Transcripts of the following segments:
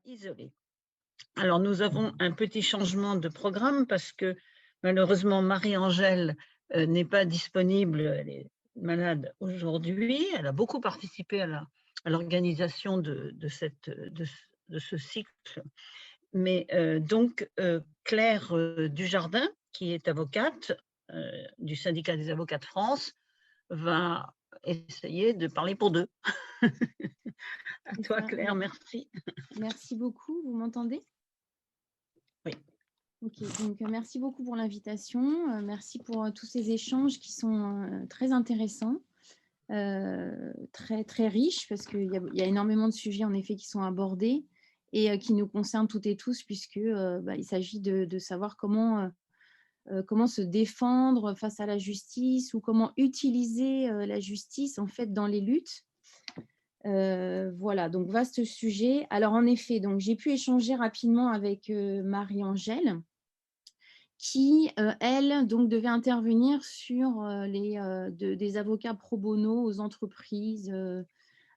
isolés. Alors, nous avons un petit changement de programme parce que malheureusement, Marie-Angèle n'est pas disponible. Elle est malade aujourd'hui. Elle a beaucoup participé à l'organisation de ce cycle. Mais donc, Claire Dujardin, qui est avocate du syndicat des avocats de France, va essayer de parler pour deux. À toi, Claire, merci. Merci beaucoup. Vous m'entendez? Oui. Ok, donc merci beaucoup pour l'invitation. Merci pour tous ces échanges qui sont très intéressants, très, très riches, parce qu'il y a énormément de sujets, en effet, qui sont abordés et qui nous concernent toutes et tous, puisqu'il s'agit de savoir comment se défendre face à la justice ou comment utiliser la justice, en fait, dans les luttes. Voilà, donc vaste sujet. Alors, en effet, donc j'ai pu échanger rapidement avec Marie-Angèle, qui, elle, donc, devait intervenir sur des avocats pro bono aux entreprises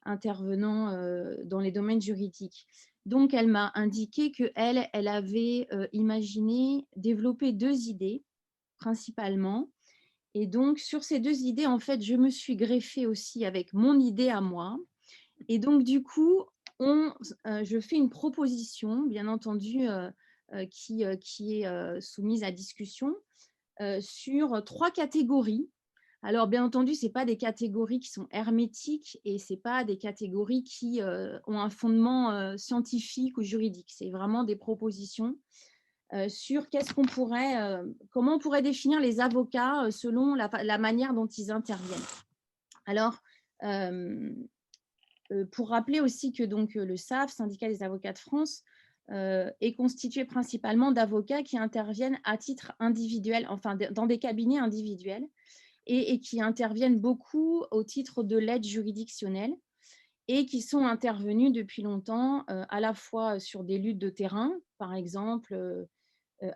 intervenant dans les domaines juridiques. Donc, elle m'a indiqué qu'elle avait imaginé développer 2 idées, principalement. Et donc, sur ces 2 idées, en fait, je me suis greffée aussi avec mon idée à moi. Et donc, du coup, je fais une proposition, bien entendu, qui est soumise à discussion, sur 3 catégories. Alors, bien entendu, ce n'est pas des catégories qui sont hermétiques et ce n'est pas des catégories qui ont un fondement scientifique ou juridique. C'est vraiment des propositions sur comment on pourrait définir les avocats selon la manière dont ils interviennent. Alors, pour rappeler aussi que donc, le SAF, Syndicat des avocats de France, est constitué principalement d'avocats qui interviennent à titre individuel, enfin dans des cabinets individuels, et qui interviennent beaucoup au titre de l'aide juridictionnelle et qui sont intervenus depuis longtemps à la fois sur des luttes de terrain, par exemple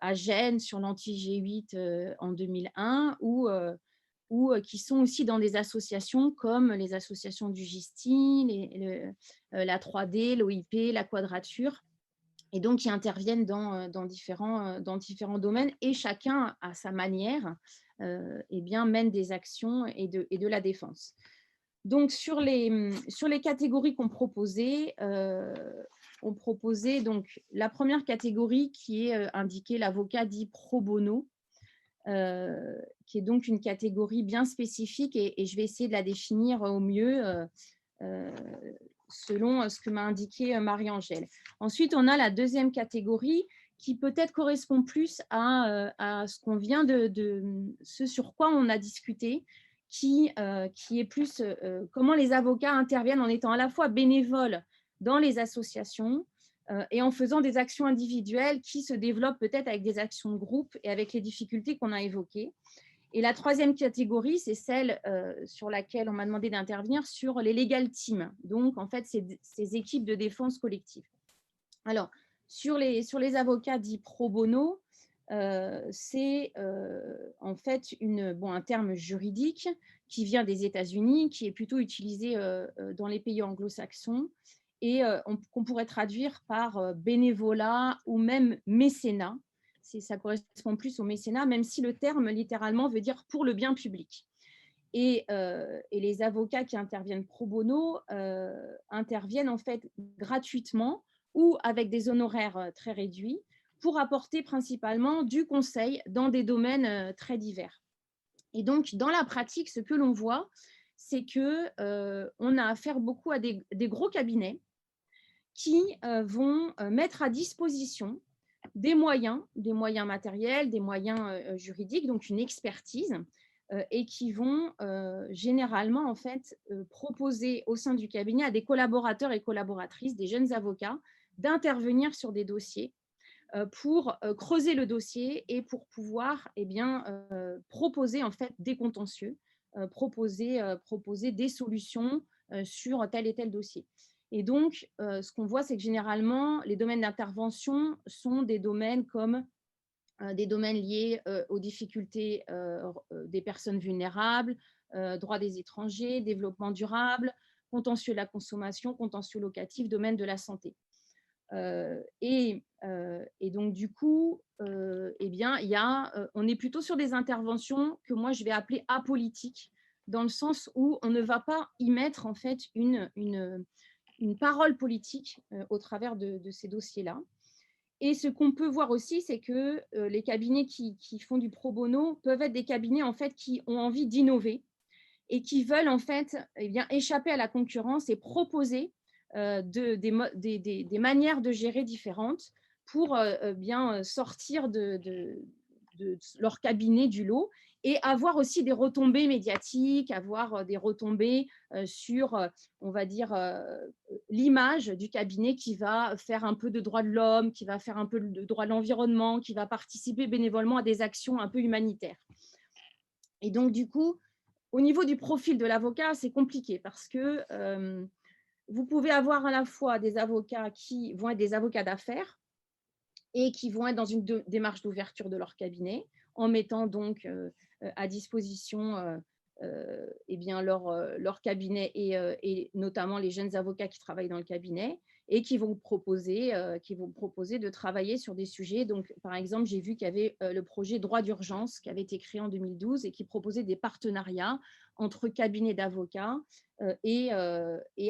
à Gênes sur l'anti-G8 en 2001, ou qui sont aussi dans des associations comme les associations du GISTI, la 3D, l'OIP, la Quadrature, et donc qui interviennent dans différents domaines, et chacun, à sa manière, mène des actions et de la défense. Donc, sur les catégories qu'on proposait, on proposait donc la première catégorie qui est indiquée, l'avocat dit pro bono, qui est donc une catégorie bien spécifique, et je vais essayer de la définir au mieux selon ce que m'a indiqué Marie-Angèle. Ensuite, on a la deuxième catégorie qui peut-être correspond plus à ce qu'on vient ce sur quoi on a discuté, qui est plus comment les avocats interviennent en étant à la fois bénévoles dans les associations et en faisant des actions individuelles qui se développent peut-être avec des actions de groupe et avec les difficultés qu'on a évoquées. Et la troisième catégorie, c'est celle sur laquelle on m'a demandé d'intervenir, sur les legal teams. Donc, en fait, ces équipes de défense collective. Alors, sur les avocats dits pro bono, c'est en fait un terme juridique qui vient des États-Unis, qui est plutôt utilisé dans les pays anglo-saxons, et qu'on pourrait traduire par bénévolat ou même mécénat. Ça correspond plus au mécénat, même si le terme littéralement veut dire pour le bien public. Et les avocats qui interviennent pro bono interviennent en fait gratuitement ou avec des honoraires très réduits pour apporter principalement du conseil dans des domaines très divers. Et donc, dans la pratique, ce que l'on voit, c'est qu'on a affaire beaucoup à des gros cabinets qui vont mettre à disposition des moyens matériels, des moyens juridiques, donc une expertise, et qui vont généralement en fait proposer au sein du cabinet à des collaborateurs et collaboratrices, des jeunes avocats, d'intervenir sur des dossiers pour creuser le dossier et pour pouvoir proposer en fait des contentieux, proposer des solutions sur tel et tel dossier. Et donc, ce qu'on voit, c'est que généralement, les domaines d'intervention sont des domaines comme des domaines liés aux difficultés des personnes vulnérables, droits des étrangers, développement durable, contentieux de la consommation, contentieux locatif, domaine de la santé. Et donc, du coup, eh bien, on est plutôt sur des interventions que moi, je vais appeler apolitiques, dans le sens où on ne va pas y mettre, en fait, une parole politique au travers de ces dossiers-là. Et ce qu'on peut voir aussi, c'est que les cabinets qui font du pro bono peuvent être des cabinets, en fait, qui ont envie d'innover et qui veulent, en fait, eh bien, échapper à la concurrence et proposer des manières de gérer différentes pour bien sortir de leur cabinet du lot et avoir aussi des retombées médiatiques, avoir des retombées sur, on va dire, l'image du cabinet qui va faire un peu de droit de l'homme, qui va faire un peu de droit de l'environnement, qui va participer bénévolement à des actions un peu humanitaires. Et donc, du coup, au niveau du profil de l'avocat, c'est compliqué parce que vous pouvez avoir à la fois des avocats qui vont être des avocats d'affaires et qui vont être dans une démarche d'ouverture de leur cabinet, en mettant donc à disposition eh bien leur cabinet et notamment les jeunes avocats qui travaillent dans le cabinet et qui vont proposer de travailler sur des sujets. Donc, par exemple, j'ai vu qu'il y avait le projet Droit d'urgence qui avait été créé en 2012 et qui proposait des partenariats entre cabinets d'avocats et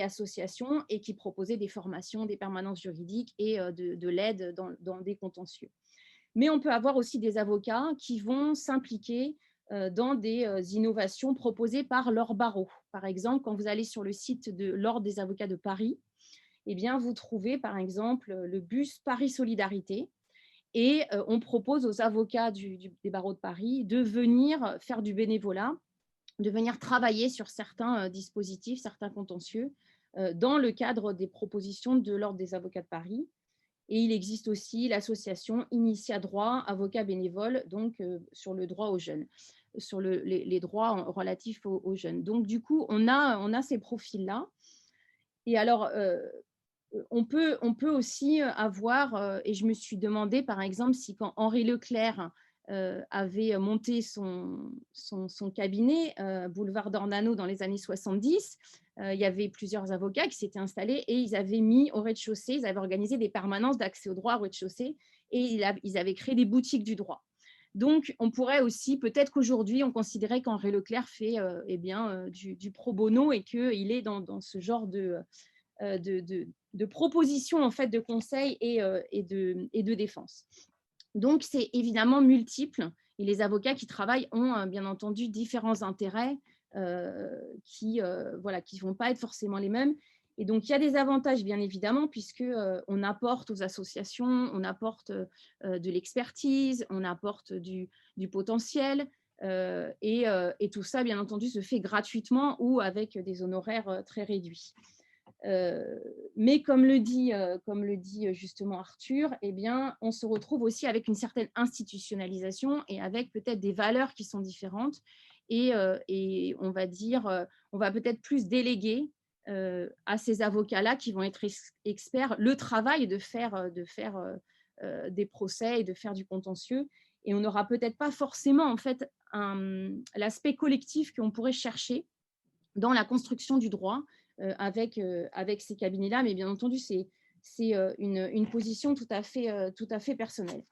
associations et qui proposait des formations, des permanences juridiques et de l'aide dans des contentieux. Mais on peut avoir aussi des avocats qui vont s'impliquer dans des innovations proposées par leur barreau. Par exemple, quand vous allez sur le site de l'Ordre des avocats de Paris, eh bien, vous trouvez par exemple le bus Paris Solidarité et on propose aux avocats des barreaux de Paris de venir faire du bénévolat, de venir travailler sur certains dispositifs, certains contentieux, dans le cadre des propositions de l'Ordre des avocats de Paris. Et il existe aussi l'association Initia Droit, avocats bénévoles, donc sur le droit aux jeunes, sur les droits relatifs aux jeunes. Donc, du coup, on a ces profils-là. Et alors, on peut aussi avoir, et je me suis demandé, par exemple, si quand Henri Leclerc avait monté son cabinet, boulevard d'Ornano, dans les années 70, il y avait plusieurs avocats qui s'étaient installés et ils avaient mis au rez-de-chaussée, ils avaient organisé des permanences d'accès au droit au rez-de-chaussée et ils avaient créé des boutiques du droit. Donc, on pourrait aussi, peut-être qu'aujourd'hui, on considérait qu'Henri Leclerc fait eh bien, du pro bono et qu'il est dans ce genre de propositions en fait, de conseils et de défense. Donc, c'est évidemment multiple et les avocats qui travaillent ont bien entendu différents intérêts qui ne vont pas être forcément les mêmes. Et donc, il y a des avantages, bien évidemment, puisqu'on apporte aux associations, on apporte de l'expertise, on apporte du potentiel. Et tout ça, bien entendu, se fait gratuitement ou avec des honoraires très réduits. Mais comme le dit justement Arthur, eh bien, on se retrouve aussi avec une certaine institutionnalisation et avec peut-être des valeurs qui sont différentes. Et on va dire, on va peut-être plus déléguer à ces avocats-là qui vont être experts le travail de faire des procès et de faire du contentieux. Et on n'aura peut-être pas forcément en fait l'aspect collectif qu'on pourrait chercher dans la construction du droit avec ces cabinets-là, mais bien entendu, c'est une position tout à fait personnelle.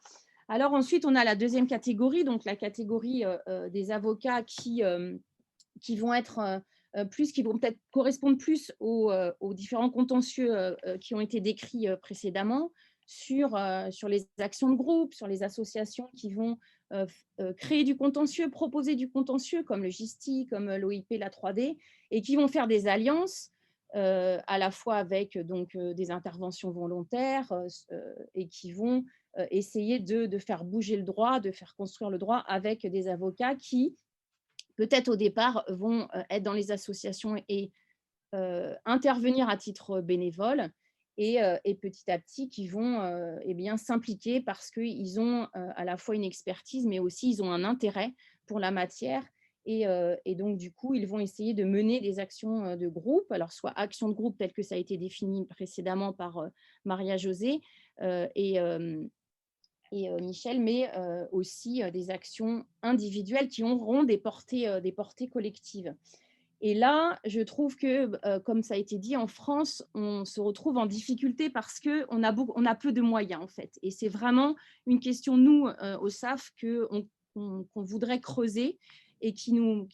Alors ensuite, on a la deuxième catégorie, donc la catégorie des avocats qui vont être qui vont peut-être correspondre plus aux différents contentieux qui ont été décrits précédemment, sur les actions de groupe, sur les associations qui vont créer du contentieux, proposer du contentieux, comme le GISTI, comme l'OIP, la 3D, et qui vont faire des alliances à la fois avec des interventions volontaires et qui vont essayer de faire bouger le droit, de faire construire le droit avec des avocats qui, peut-être au départ, vont être dans les associations et intervenir à titre bénévole et petit à petit qui vont eh bien, s'impliquer parce qu'ils ont à la fois une expertise, mais aussi ils ont un intérêt pour la matière. Et donc, du coup, ils vont essayer de mener des actions de groupe, alors soit actions de groupe telles que ça a été défini précédemment par Maria-Josée et Michel, mais aussi des actions individuelles qui auront des portées collectives. Et là, je trouve que, comme ça a été dit, en France, on se retrouve en difficulté parce qu'on a peu de moyens, en fait. Et c'est vraiment une question, nous, au SAF, qu'on voudrait creuser et qui nous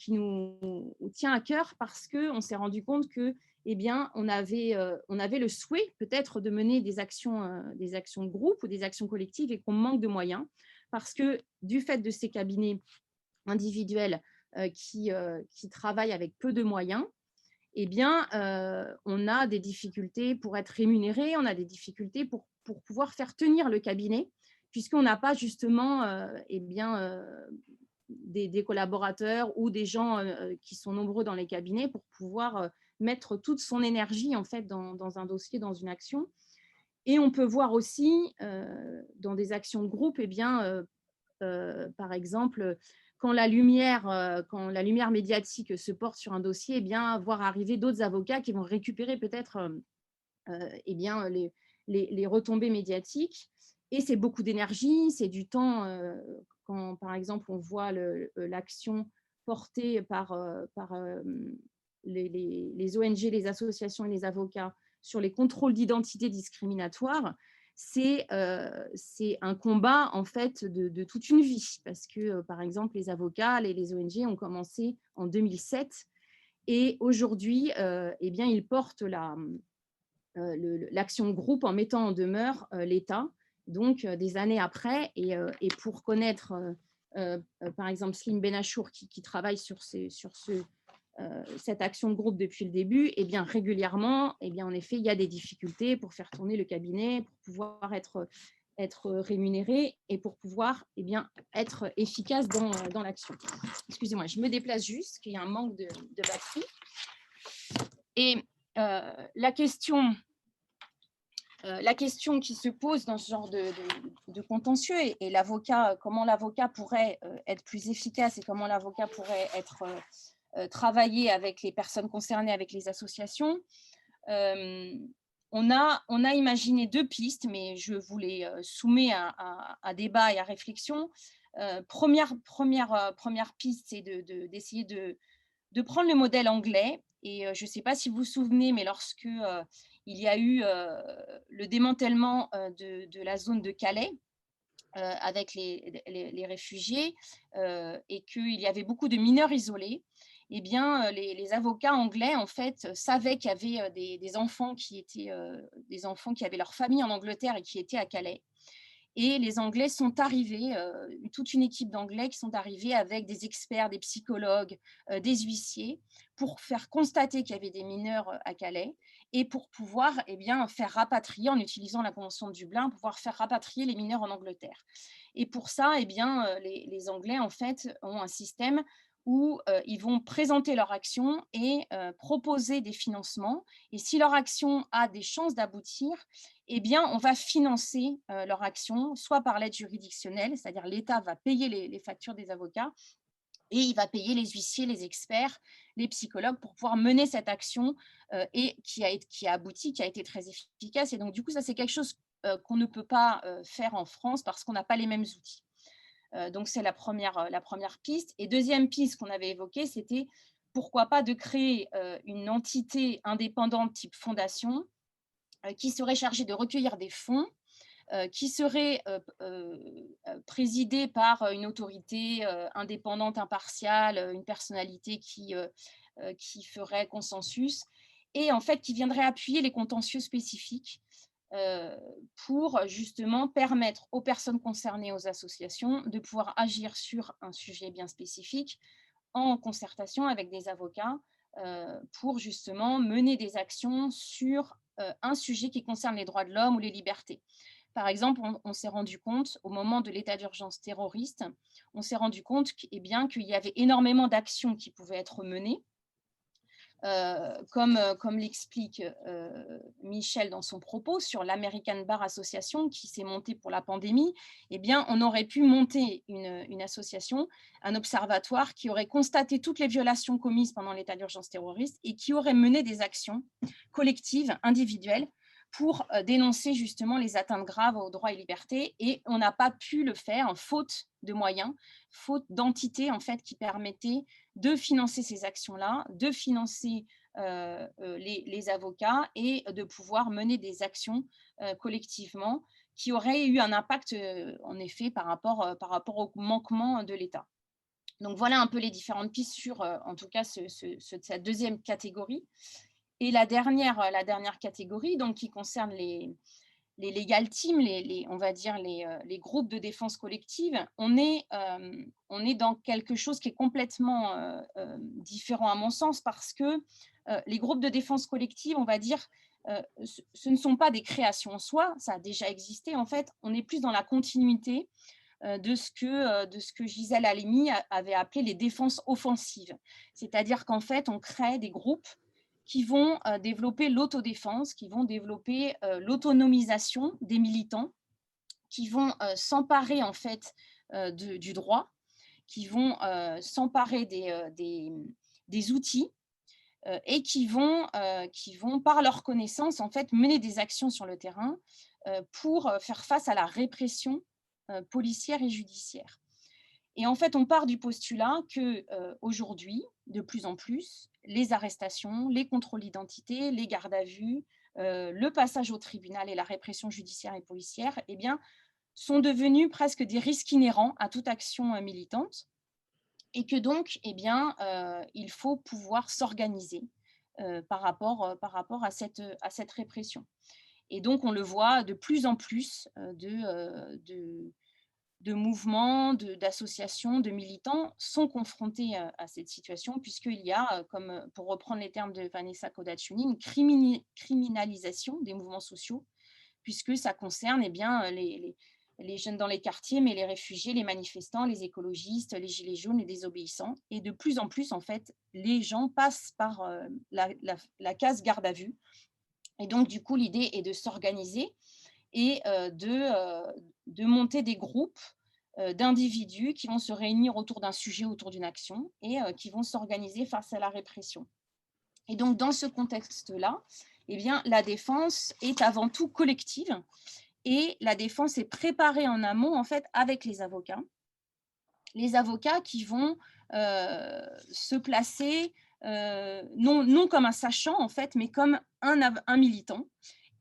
tient à cœur parce qu'on s'est rendu compte que, eh bien, on avait le souhait peut-être de mener des actions de groupe ou des actions collectives et qu'on manque de moyens parce que du fait de ces cabinets individuels qui travaillent avec peu de moyens, eh bien, on a des difficultés pour être rémunéré, on a des difficultés pour pouvoir faire tenir le cabinet, puisqu'on n'a pas justement des collaborateurs ou des gens qui sont nombreux dans les cabinets pour pouvoir mettre toute son énergie en fait dans un dossier, dans une action. Et on peut voir aussi dans des actions de groupe, eh bien, par exemple, quand la lumière médiatique se porte sur un dossier, eh bien, voir arriver d'autres avocats qui vont récupérer peut-être eh bien, les retombées médiatiques. Et c'est beaucoup d'énergie, c'est du temps. Quand, par exemple, on voit l'action portée par les ONG, les associations et les avocats sur les contrôles d'identité discriminatoires, c'est un combat en fait de toute une vie parce que, par exemple, les avocats, les ONG ont commencé en 2007 et aujourd'hui, eh bien, ils portent l'action de groupe en mettant en demeure l'État, donc des années après. Et pour connaître, par exemple, Slim Benachour qui travaille sur cette action de groupe depuis le début, eh bien, régulièrement, eh bien, en effet, il y a des difficultés pour faire tourner le cabinet, pour pouvoir être rémunéré et pour pouvoir eh bien, être efficace dans l'action. Excusez-moi, je me déplace juste, qu'il y a un manque de batterie. Et la question qui se pose dans ce genre de contentieux et l'avocat, comment l'avocat pourrait être plus efficace et comment l'avocat pourrait être travailler avec les personnes concernées, avec les associations. On a imaginé 2 pistes, mais je vous les soumets à débat et à réflexion. Première piste, c'est d'essayer de prendre le modèle anglais. Et je ne sais pas si vous vous souvenez, mais lorsque il y a eu le démantèlement de la zone de Calais, avec les réfugiés et qu'il y avait beaucoup de mineurs isolés, eh bien, les avocats anglais, en fait, savaient qu'il y avait des enfants qui avaient leur famille en Angleterre et qui étaient à Calais. Et les Anglais sont arrivés, toute une équipe d'Anglais qui sont arrivés avec des experts, des psychologues, des huissiers, pour faire constater qu'il y avait des mineurs à Calais et pour pouvoir eh bien, faire rapatrier, en utilisant la Convention de Dublin, pouvoir faire rapatrier les mineurs en Angleterre. Et pour ça, eh bien, les Anglais, en fait, ont un système où ils vont présenter leur action et proposer des financements. Et si leur action a des chances d'aboutir, eh bien, on va financer leur action, soit par l'aide juridictionnelle, c'est-à-dire l'État va payer les factures des avocats, et il va payer les huissiers, les experts, les psychologues pour pouvoir mener cette action et qui a abouti, qui a été très efficace. Et donc, du coup, ça, c'est quelque chose qu'on ne peut pas faire en France parce qu'on n'a pas les mêmes outils. Donc, c'est la première piste. Et deuxième piste qu'on avait évoquée, c'était pourquoi pas de créer une entité indépendante type fondation qui serait chargée de recueillir des fonds, qui serait présidée par une autorité indépendante, impartiale, une personnalité qui ferait consensus et en fait qui viendrait appuyer les contentieux spécifiques pour justement permettre aux personnes concernées, aux associations, de pouvoir agir sur un sujet bien spécifique en concertation avec des avocats pour justement mener des actions sur un sujet qui concerne les droits de l'homme ou les libertés. Par exemple, on s'est rendu compte, au moment de l'état d'urgence terroriste, on s'est rendu compte qu'il y avait énormément d'actions qui pouvaient être menées, comme l'explique Michel dans son propos sur l'American Bar Association qui s'est montée pour la pandémie. Eh bien, on aurait pu monter une association, un observatoire qui aurait constaté toutes les violations commises pendant l'état d'urgence terroriste et qui aurait mené des actions collectives, individuelles, pour dénoncer justement les atteintes graves aux droits et libertés. Et on n'a pas pu le faire, faute de moyens, faute d'entités en fait, qui permettaient de financer ces actions-là, de financer les avocats et de pouvoir mener des actions collectivement qui auraient eu un impact, en effet, par rapport au manquement de l'État. Donc voilà un peu les différentes pistes sur, en tout cas, cette deuxième catégorie. Et la dernière catégorie, donc, qui concerne les legal teams, on va dire les groupes de défense collective, on est dans quelque chose qui est complètement différent à mon sens, parce que les groupes de défense collective, on va dire, ce ne sont pas des créations en soi, ça a déjà existé en fait, on est plus dans la continuité de ce que Gisèle Halimi avait appelé les défenses offensives. C'est-à-dire qu'en fait, on crée des groupes qui vont développer l'autodéfense, qui vont développer l'autonomisation des militants, qui vont s'emparer en fait du droit, qui vont s'emparer des outils et qui vont, par leur connaissance, en fait, mener des actions sur le terrain pour faire face à la répression policière et judiciaire. Et en fait, on part du postulat que aujourd'hui, de plus en plus, les arrestations, les contrôles d'identité, les gardes à vue, le passage au tribunal et la répression judiciaire et policière, eh bien, sont devenus presque des risques inhérents à toute action militante, et que donc, eh bien, il faut pouvoir s'organiser par rapport à cette répression. Et donc, on le voit de plus en plus de mouvements, d'associations, de militants sont confrontés à cette situation, puisqu'il y a, comme pour reprendre les termes de Vanessa Kodachuni, une criminalisation des mouvements sociaux, puisque ça concerne bien, les jeunes dans les quartiers, mais les réfugiés, les manifestants, les écologistes, les gilets jaunes, les désobéissants. Et de plus en plus, en fait, les gens passent par la case garde à vue. Et donc, du coup, l'idée est de s'organiser et de monter des groupes d'individus qui vont se réunir autour d'un sujet, autour d'une action, et qui vont s'organiser face à la répression. Et donc, dans ce contexte-là, eh bien, la défense est avant tout collective, et la défense est préparée en amont, en fait, avec les avocats. Les avocats qui vont se placer non comme un sachant, en fait, mais comme un militant,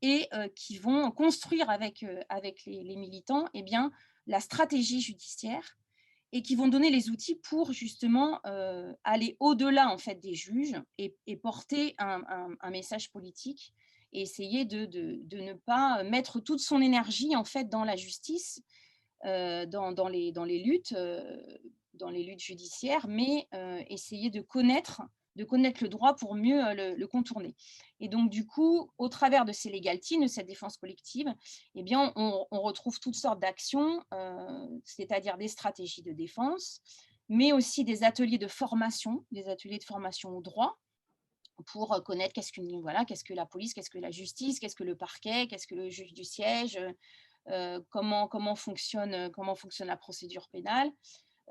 et qui vont construire avec les militants, eh bien, la stratégie judiciaire, et qui vont donner les outils pour justement aller au-delà en fait des juges et porter un message politique, et essayer de ne pas mettre toute son énergie en fait dans la justice, dans les luttes judiciaires, mais essayer de connaître le droit pour mieux le contourner. Et donc, du coup, au travers de ces legal teams, de cette défense collective, eh bien, on retrouve toutes sortes d'actions, c'est-à-dire des stratégies de défense, mais aussi des ateliers de formation au droit, pour connaître qu'est-ce que la police, qu'est-ce que la justice, qu'est-ce que le parquet, qu'est-ce que le juge du siège, comment fonctionne la procédure pénale,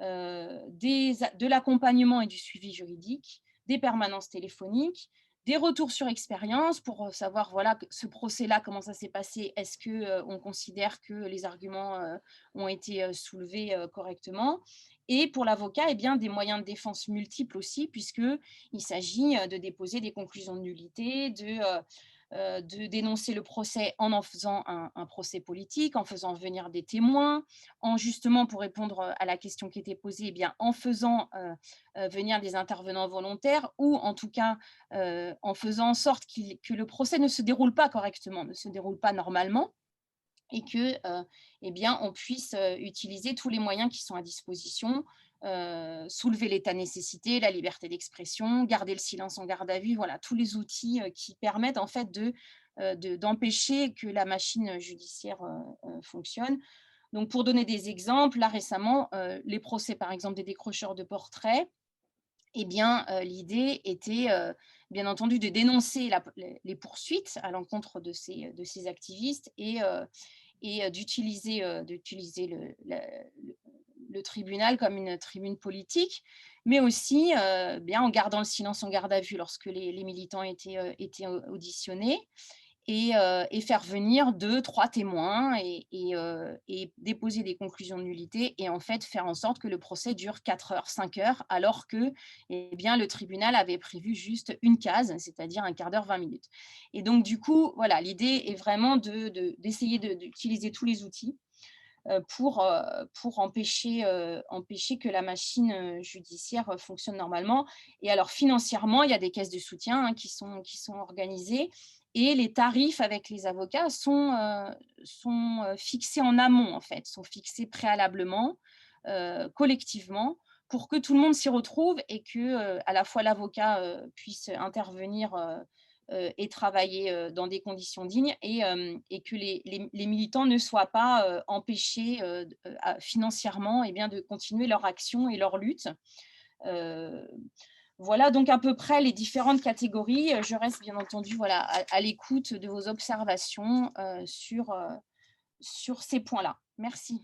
de l'accompagnement et du suivi juridique, des permanences téléphoniques, des retours sur expérience pour savoir, voilà, ce procès-là, comment ça s'est passé, est-ce qu'on considère que les arguments ont été soulevés correctement. Et pour l'avocat, eh bien, des moyens de défense multiples aussi, puisqu'il s'agit de déposer des conclusions de nullité, de dénoncer le procès en faisant un procès politique, en faisant venir des témoins, en justement, pour répondre à la question qui était posée, eh bien, en faisant venir des intervenants volontaires, ou en tout cas en faisant en sorte que le procès ne se déroule pas correctement, ne se déroule pas normalement, et que eh bien, on puisse utiliser tous les moyens qui sont à disposition, soulever l'état de nécessité, la liberté d'expression, garder le silence en garde à vue, voilà, tous les outils qui permettent en fait d'empêcher que la machine judiciaire fonctionne. Donc, pour donner des exemples, là récemment, les procès par exemple des décrocheurs de portraits, eh bien, l'idée était bien entendu de dénoncer les poursuites à l'encontre de ces activistes, et d'utiliser le tribunal comme une tribune politique, mais aussi bien en gardant le silence en garde à vue lorsque les militants étaient auditionnés, et faire venir 2, 3 témoins et déposer des conclusions de nullité et en fait faire en sorte que le procès dure 4 heures, 5 heures, alors que eh bien, le tribunal avait prévu juste une case, c'est-à-dire un quart d'heure, 20 minutes. Et donc du coup, voilà, l'idée est vraiment d'essayer d'utiliser tous les outils pour empêcher que la machine judiciaire fonctionne normalement. Et alors financièrement, il y a des caisses de soutien qui sont organisées et les tarifs avec les avocats sont fixés en amont, en fait, sont fixés préalablement, collectivement, pour que tout le monde s'y retrouve et que à la fois l'avocat puisse intervenir et travailler dans des conditions dignes et que les militants ne soient pas empêchés financièrement eh bien, de continuer leur action et leur lutte. Voilà donc à peu près les différentes catégories. Je reste bien entendu voilà, à l'écoute de vos observations sur ces points-là. Merci.